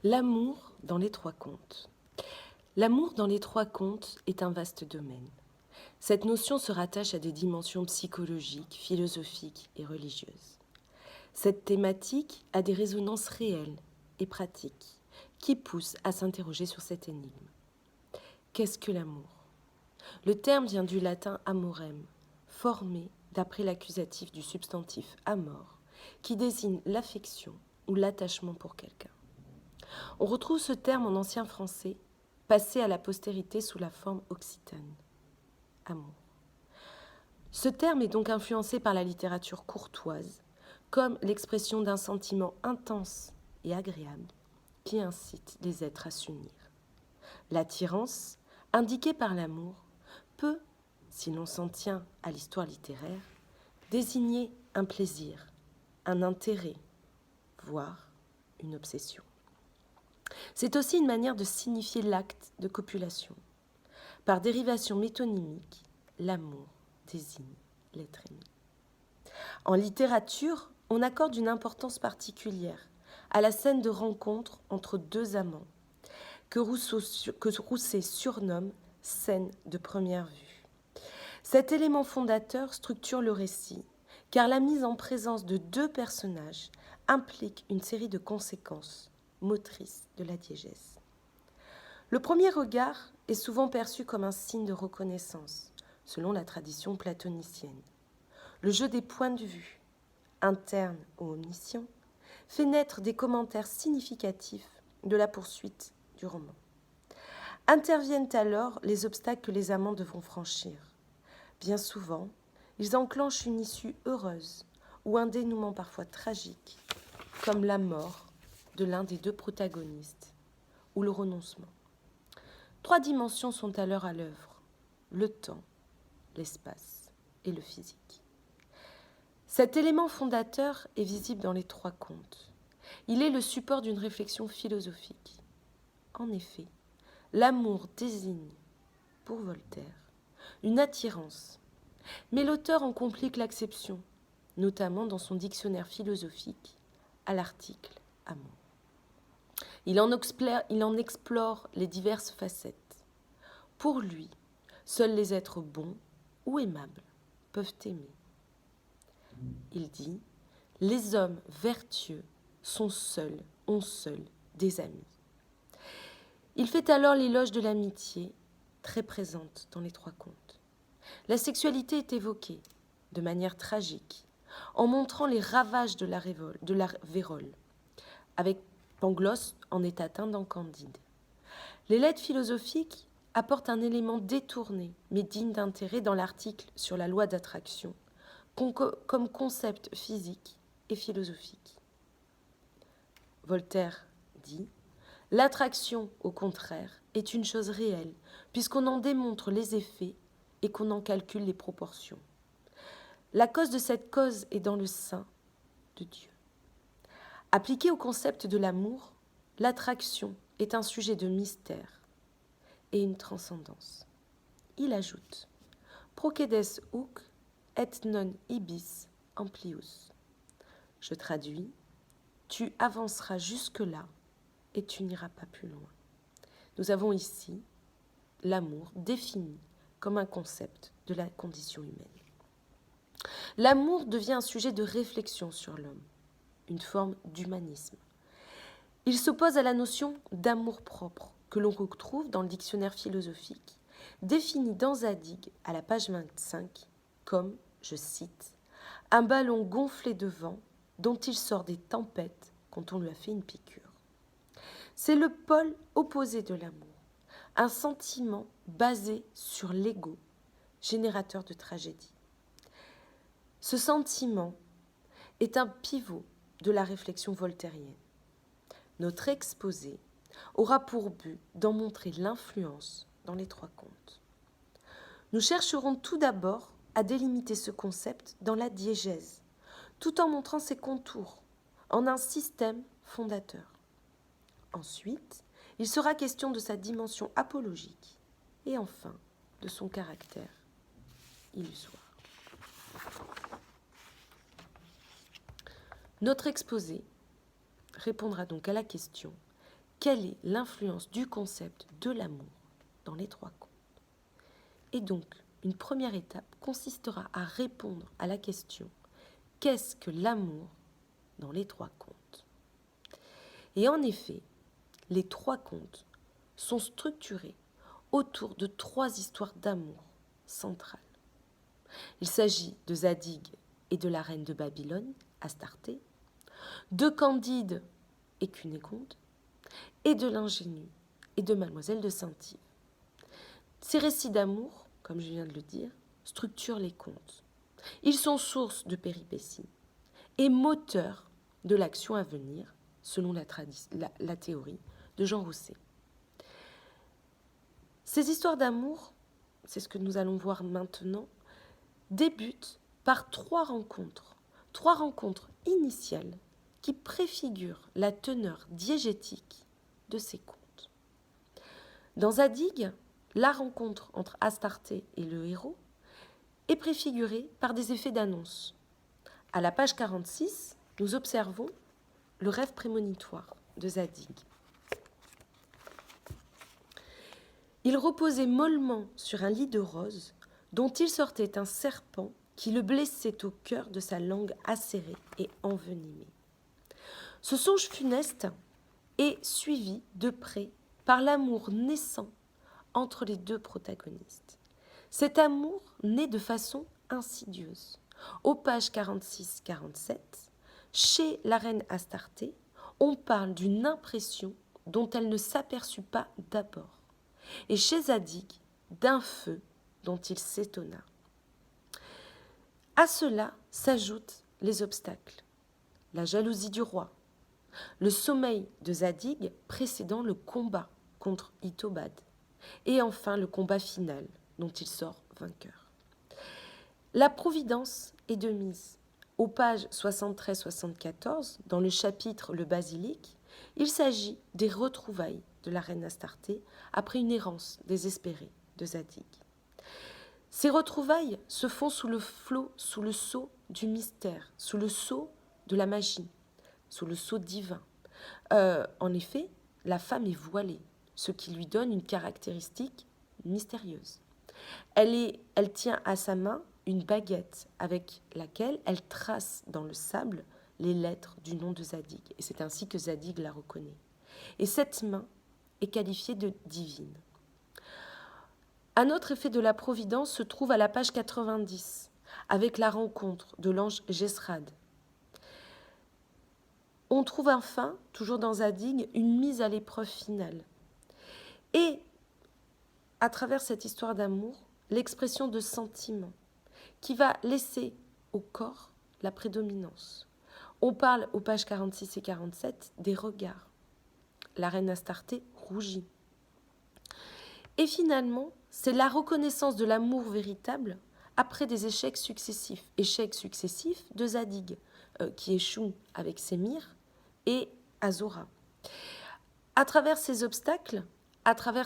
L'amour dans les trois contes. L'amour dans les trois contes est un vaste domaine. Cette notion se rattache à des dimensions psychologiques, philosophiques et religieuses. Cette thématique a des résonances réelles et pratiques qui poussent à s'interroger sur cette énigme. Qu'est-ce que l'amour ? Le terme vient du latin amorem, formé d'après l'accusatif du substantif amor, qui désigne l'affection ou l'attachement pour quelqu'un. On retrouve ce terme en ancien français, passé à la postérité sous la forme occitane. Amour. Ce terme est donc influencé par la littérature courtoise, comme l'expression d'un sentiment intense et agréable qui incite les êtres à s'unir. L'attirance, indiquée par l'amour, peut, si l'on s'en tient à l'histoire littéraire, désigner un plaisir, un intérêt, voire une obsession. C'est aussi une manière de signifier l'acte de copulation. Par dérivation métonymique, l'amour désigne l'être aimé. En littérature, on accorde une importance particulière à la scène de rencontre entre deux amants, que Rousset surnomme scène de première vue. Cet élément fondateur structure le récit, car la mise en présence de deux personnages implique une série de conséquences motrices de la diégèse. Le premier regard est souvent perçu comme un signe de reconnaissance, selon la tradition platonicienne. Le jeu des points de vue, interne ou omniscient, fait naître des commentaires significatifs de la poursuite du roman. Interviennent alors les obstacles que les amants devront franchir. Bien souvent, ils enclenchent une issue heureuse ou un dénouement parfois tragique, comme la mort de l'un des deux protagonistes ou le renoncement. Trois dimensions sont alors à l'œuvre, le temps, l'espace et le physique. Cet élément fondateur est visible dans les trois contes. Il est le support d'une réflexion philosophique. En effet, l'amour désigne, pour Voltaire, une attirance, mais l'auteur en complique l'acception, notamment dans son dictionnaire philosophique, à l'article « amour ». Il en explore les diverses facettes. Pour lui, seuls les êtres bons ou aimables peuvent aimer. Il dit « Les hommes vertueux ont seuls des amis ». Il fait alors l'éloge de l'amitié, très présente dans les trois contes. La sexualité est évoquée, de manière tragique, en montrant les ravages de la vérole, avec Pangloss en est atteint dans Candide. Les lettres philosophiques apportent un élément détourné, mais digne d'intérêt dans l'article sur la loi d'attraction, comme concept physique et philosophique. Voltaire dit « L'attraction, au contraire, est une chose réelle, puisqu'on en démontre les effets et qu'on en calcule les proportions. La cause de cette cause est dans le sein de Dieu. » Appliqué au concept de l'amour, l'attraction est un sujet de mystère et une transcendance. Il ajoute « Procedes huc et non ibis amplius ». Je traduis « Tu avanceras jusque-là et tu n'iras pas plus loin ». Nous avons ici l'amour défini comme un concept de la condition humaine. L'amour devient un sujet de réflexion sur l'homme, une forme d'humanisme. Il s'oppose à la notion d'amour-propre que l'on retrouve dans le dictionnaire philosophique, défini dans Zadig à la page 25 comme, je cite, « un ballon gonflé de vent dont il sort des tempêtes quand on lui a fait une piqûre ». C'est le pôle opposé de l'amour, un sentiment basé sur l'ego, générateur de tragédie. Ce sentiment est un pivot de la réflexion voltairienne. Notre exposé aura pour but d'en montrer l'influence dans les trois contes. Nous chercherons tout d'abord à délimiter ce concept dans la diégèse, tout en montrant ses contours en un système fondateur. Ensuite, il sera question de sa dimension apologique et enfin de son caractère illusoire. Notre exposé répondra donc à la question quelle est l'influence du concept de l'amour dans les trois contes. Et donc, une première étape consistera à répondre à la question « Qu'est-ce que l'amour dans les trois contes ?» Et en effet, les trois contes sont structurés autour de trois histoires d'amour centrales. Il s'agit de Zadig et de la reine de Babylone, Astarté, de Candide et Cunégonde, et de l'ingénue et de Mademoiselle de Saint-Yves. Ces récits d'amour, comme je viens de le dire, structurent les contes. Ils sont source de péripéties et moteurs de l'action à venir, selon la théorie de Jean Rousset. Ces histoires d'amour, c'est ce que nous allons voir maintenant, débutent par trois rencontres initiales qui préfigurent la teneur diégétique de ces contes. Dans Zadig, la rencontre entre Astarté et le héros est préfigurée par des effets d'annonce. À la page 46, nous observons le rêve prémonitoire de Zadig. Il reposait mollement sur un lit de rose dont il sortait un serpent qui le blessait au cœur de sa langue acérée et envenimée. Ce songe funeste est suivi de près par l'amour naissant entre les deux protagonistes. Cet amour naît de façon insidieuse. Aux pages 46-47, chez la reine Astarté, on parle d'une impression dont elle ne s'aperçut pas d'abord, et chez Zadig, d'un feu dont il s'étonna. À cela s'ajoutent les obstacles, la jalousie du roi, le sommeil de Zadig précédant le combat contre Itobad, et enfin le combat final dont il sort vainqueur. La providence est de mise. Aux pages 73-74, dans le chapitre Le Basilic, il s'agit des retrouvailles de la reine Astarté après une errance désespérée de Zadig. Ces retrouvailles se font sous le flot, sous le sceau du mystère, sous le sceau de la magie, sous le sceau divin. En effet, la femme est voilée, ce qui lui donne une caractéristique mystérieuse. Elle tient à sa main une baguette avec laquelle elle trace dans le sable les lettres du nom de Zadig. Et c'est ainsi que Zadig la reconnaît. Et cette main est qualifiée de divine. Un autre effet de la providence se trouve à la page 90, avec la rencontre de l'ange Jesrad. On trouve enfin, toujours dans Zadig, une mise à l'épreuve finale. Et, à travers cette histoire d'amour, l'expression de sentiment qui va laisser au corps la prédominance. On parle aux pages 46 et 47 des regards. La reine Astarté rougit. Et finalement, c'est la reconnaissance de l'amour véritable après des échecs successifs de Zadig, qui échoue avec Sémir et Azora. À travers ces obstacles, à travers